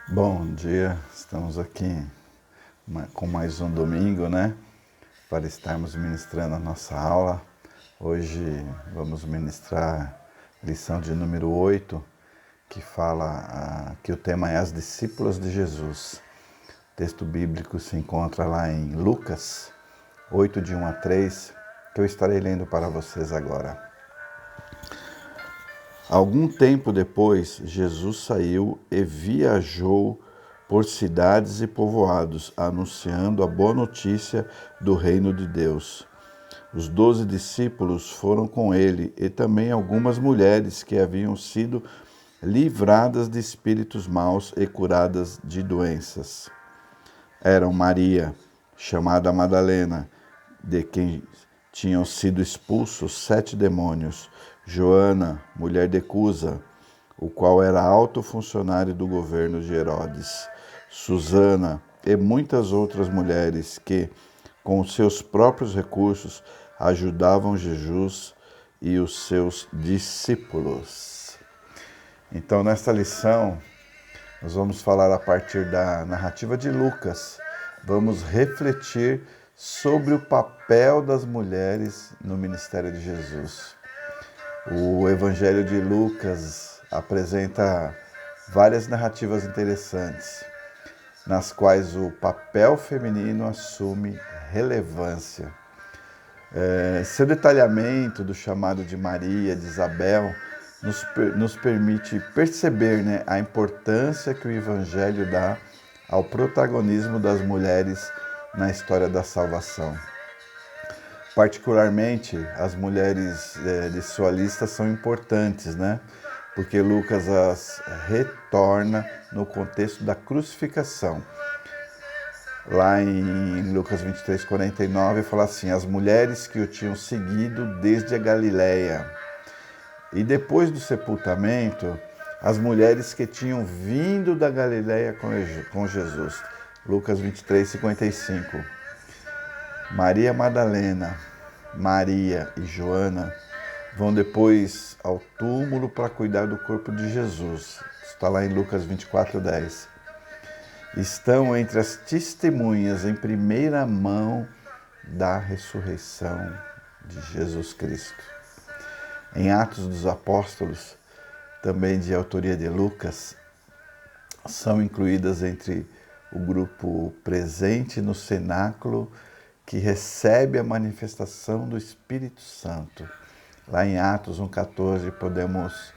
Bom dia, estamos aqui com mais um domingo, né? Para estarmos ministrando a nossa aula. Hoje vamos ministrar lição de número 8, que fala que o tema é as discípulas de Jesus. O texto bíblico se encontra lá em Lucas 8, de 1 a 3, que eu estarei lendo para vocês agora. Algum tempo depois, Jesus saiu e viajou por cidades e povoados, anunciando a boa notícia do reino de Deus. Os 12 discípulos foram com ele e também algumas mulheres que haviam sido livradas de espíritos maus e curadas de doenças. Eram Maria, chamada Madalena, de quem tinham sido expulsos 7 demônios, Joana, mulher de Cusa, o qual era alto funcionário do governo de Herodes, Susana e muitas outras mulheres que, com os seus próprios recursos, ajudavam Jesus e os seus discípulos. Então, nesta lição, nós vamos falar a partir da narrativa de Lucas. Vamos refletir sobre o papel das mulheres no ministério de Jesus. O Evangelho de Lucas apresenta várias narrativas interessantes, nas quais o papel feminino assume relevância. Seu detalhamento do chamado de Maria, de Isabel, nos permite perceber, a importância que o Evangelho dá ao protagonismo das mulheres na história da salvação. Particularmente, as mulheres de sua lista são importantes, porque Lucas as retorna no contexto da crucificação. Lá em Lucas 23, 49, fala assim: as mulheres que o tinham seguido desde a Galileia. E depois do sepultamento, as mulheres que tinham vindo da Galileia com Jesus. Lucas 23, 55. Maria Madalena, Maria e Joana vão depois ao túmulo para cuidar do corpo de Jesus. Está lá em Lucas 24, 10. Estão entre as testemunhas em primeira mão da ressurreição de Jesus Cristo. Em Atos dos Apóstolos, também de autoria de Lucas, são incluídas entre o grupo presente no cenáculo que recebe a manifestação do Espírito Santo. Lá em Atos 1,14 podemos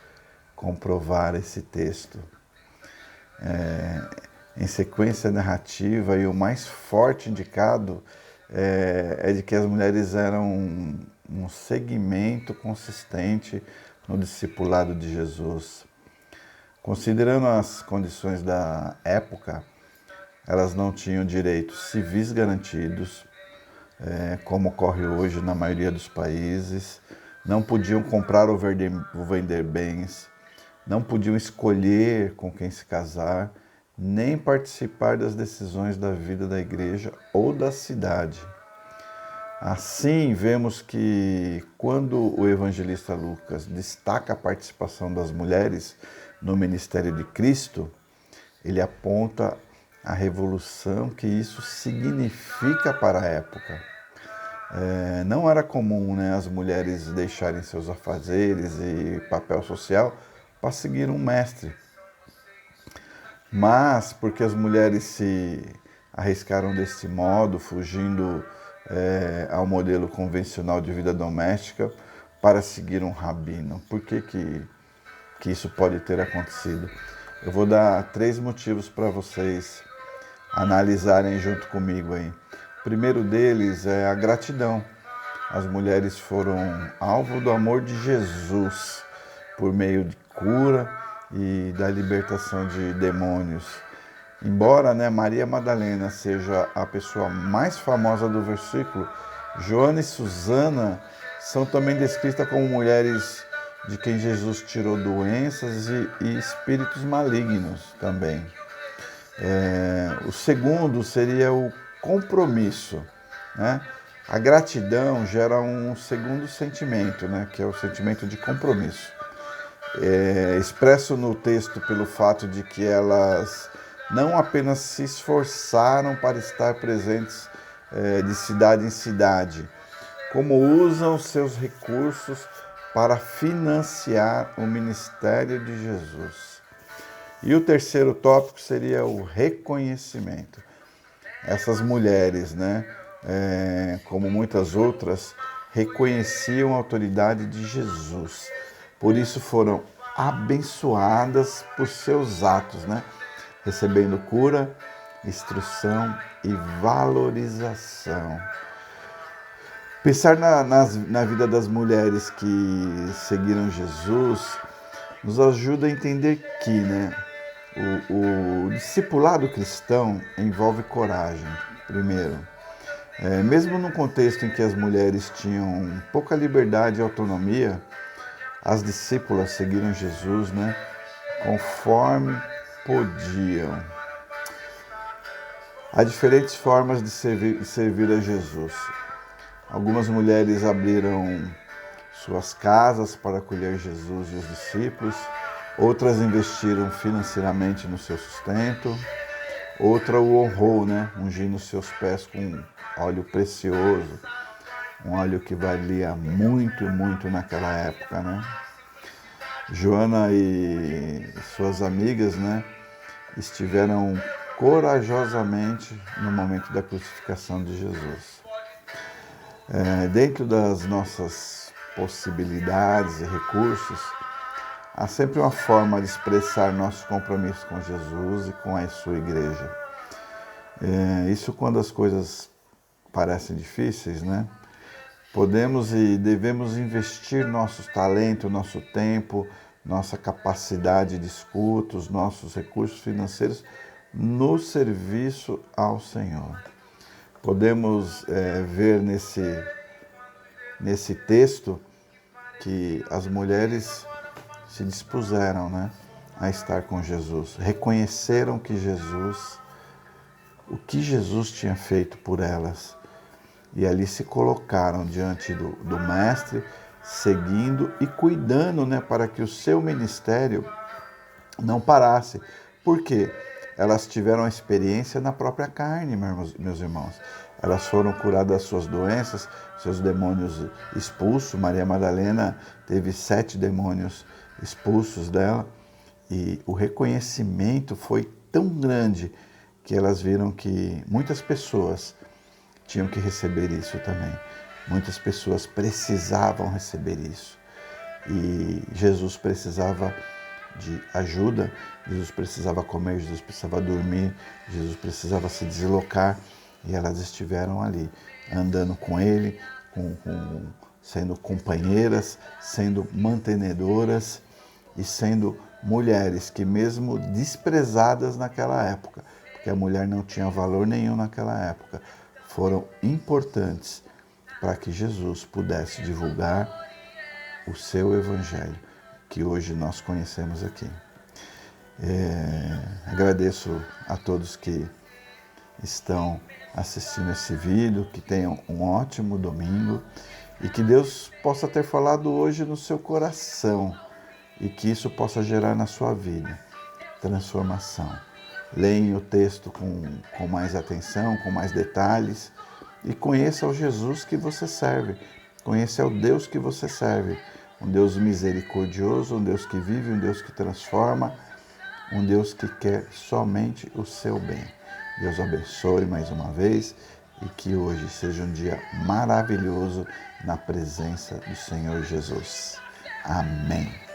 comprovar esse texto. Em sequência narrativa, e o mais forte indicado é de que as mulheres eram um segmento consistente no discipulado de Jesus. Considerando as condições da época, elas não tinham direitos civis garantidos, como ocorre hoje na maioria dos países, não podiam comprar ou vender bens, não podiam escolher com quem se casar, nem participar das decisões da vida da igreja ou da cidade. Assim, vemos que quando o evangelista Lucas destaca a participação das mulheres no ministério de Cristo, ele aponta a revolução que isso significa para a época. Não era comum, as mulheres deixarem seus afazeres e papel social para seguir um mestre. Mas, porque as mulheres se arriscaram desse modo, fugindo ao modelo convencional de vida doméstica, para seguir um rabino? Por que isso pode ter acontecido? Eu vou dar 3 motivos para vocês analisarem junto comigo aí. O primeiro deles é a gratidão. As mulheres foram alvo do amor de Jesus por meio de cura e da libertação de demônios. Embora Maria Madalena seja a pessoa mais famosa do versículo, Joana e Susana são também descritas como mulheres de quem Jesus tirou doenças e espíritos malignos também. O segundo seria o compromisso. A gratidão gera um segundo sentimento, que é o sentimento de compromisso. Expresso no texto pelo fato de que elas não apenas se esforçaram para estar presentes de cidade em cidade, como usam seus recursos para financiar o ministério de Jesus. E o terceiro tópico seria o reconhecimento. Essas mulheres, como muitas outras, reconheciam a autoridade de Jesus. Por isso foram abençoadas por seus atos, recebendo cura, instrução e valorização. Pensar na vida das mulheres que seguiram Jesus nos ajuda a entender que o discipulado cristão envolve coragem, primeiro. Mesmo num contexto em que as mulheres tinham pouca liberdade e autonomia, as discípulas seguiram Jesus, conforme podiam. Há diferentes formas de servir a Jesus. Algumas mulheres abriram suas casas para acolher Jesus e os discípulos, outras investiram financeiramente no seu sustento, outra o honrou, ungindo seus pés com óleo precioso, um óleo que valia muito, muito naquela época, Joana e suas amigas, estiveram corajosamente no momento da crucificação de Jesus. Dentro das nossas possibilidades e recursos, há sempre uma forma de expressar nosso compromisso com Jesus e com a sua igreja. Isso quando as coisas parecem difíceis, Podemos e devemos investir nossos talentos, nosso tempo, nossa capacidade de escuta, os nossos recursos financeiros no serviço ao Senhor. Podemos ver nesse texto que as mulheres se dispuseram a estar com Jesus, reconheceram o que Jesus tinha feito por elas. E ali se colocaram diante do Mestre, seguindo e cuidando para que o seu ministério não parasse. Por quê? Elas tiveram a experiência na própria carne, meus irmãos. Elas foram curadas das suas doenças, seus demônios expulsos. Maria Madalena teve 7 demônios expulsos dela. E o reconhecimento foi tão grande que elas viram que muitas pessoas tinham que receber isso também. Muitas pessoas precisavam receber isso. E Jesus precisava de ajuda, Jesus precisava comer, Jesus precisava dormir, Jesus precisava se deslocar. E elas estiveram ali, andando com Ele, sendo companheiras, sendo mantenedoras e sendo mulheres que mesmo desprezadas naquela época, porque a mulher não tinha valor nenhum naquela época, foram importantes para que Jesus pudesse divulgar o seu Evangelho, que hoje nós conhecemos aqui. Agradeço a todos que estão assistindo esse vídeo, que tenham um ótimo domingo e que Deus possa ter falado hoje no seu coração e que isso possa gerar na sua vida transformação. Leia o texto com mais atenção, com mais detalhes e conheça o Jesus que você serve. Conheça o Deus que você serve. Um Deus misericordioso, um Deus que vive, um Deus que transforma, um Deus que quer somente o seu bem. Deus abençoe mais uma vez e que hoje seja um dia maravilhoso na presença do Senhor Jesus. Amém.